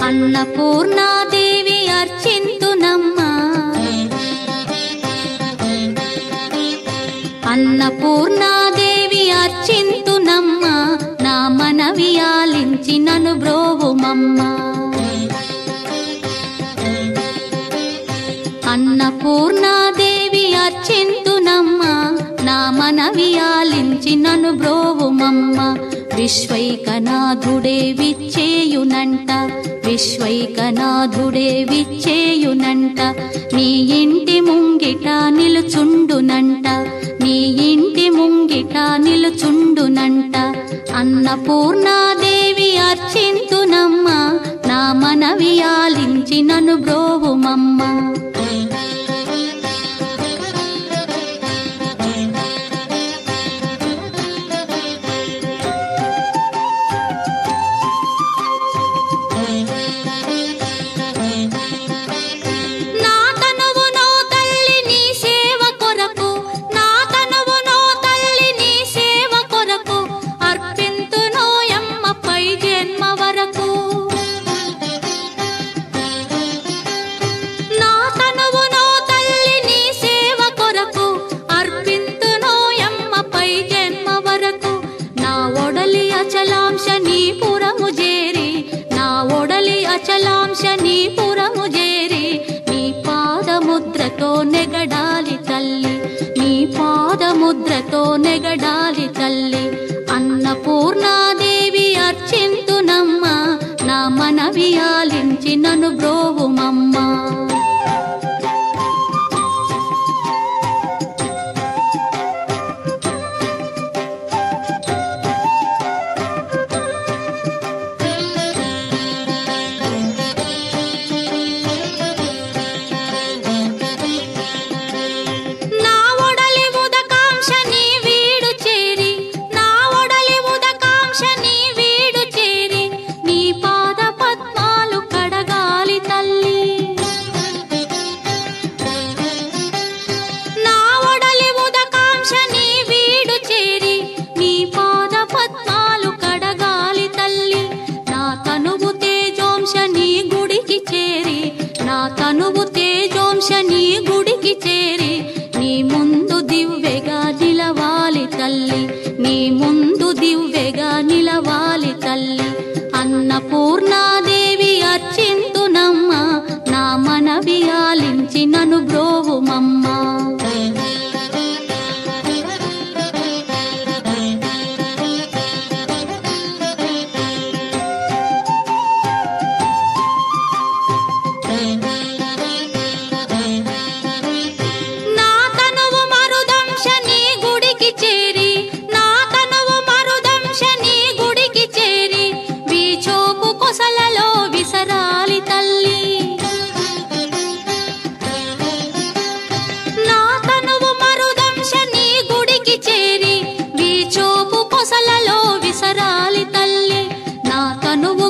అన్నపూర్ణాదేవి అర్చింతునమ్మా, అన్నపూర్ణాదేవి అర్చింతునమ్మా, నా మనవి ఆలించి నన్ను బ్రోవుమమ్మా. అన్నపూర్ణాదేవి అర్చింతునమ్మా, నా మనవి ఆలించి నన్ను బ్రోవుమమ్మా. విశ్వైకనాథుడే విచ్చేయునంట, విశ్వైకనాథుడే విచ్చేయునంట, నీ ఇంటి ముంగిట నిలుచుండునంట, నీ ఇంటి ముంగిట నిలుచుండునంట. అన్నపూర్ణాదేవి అర్చింతునమ్మా, నా మనవి ఆలించి నన్ను బ్రోవుమమ్మా. అచలాంశనీపురము చేరి నీ పాదముద్రతో నెగడాలి తల్లి, నీ పాదముద్రతో నెగడాలి తల్లి. అన్నపూర్ణాదేవి అర్చింతునమ్మా, నా మనవి ఆలించి నన్ను బ్రోవుమమ్మా. తనువు తేజోంశని గుడికి చేరి నీ ముందు దివ్వెగా నిలవాలి తల్లి, నీ ముందు దివ్వెగా నిలవాలి తల్లి. అన్నపూర్ణాదేవి అర్చింతునమ్మా, నా మనవి ఆలించి నన్ను బ్రోవుమమ్మా.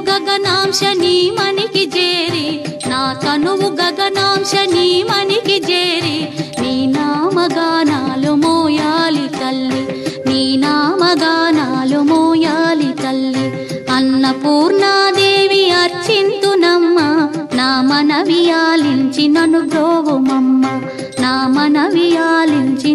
గగనాంశని మనికి చేరి, నా తనువు గగనాంశని మనికి చేరి నీ నామగానాలు మోయాలి తల్లి, నీ నామగానాలు మోయాలి తల్లి. అన్నపూర్ణాదేవి అర్చింతునమ్మా, నా మనవి ఆలించి నన్ను బ్రోవుమమ్మా, నా మనవి ఆలించి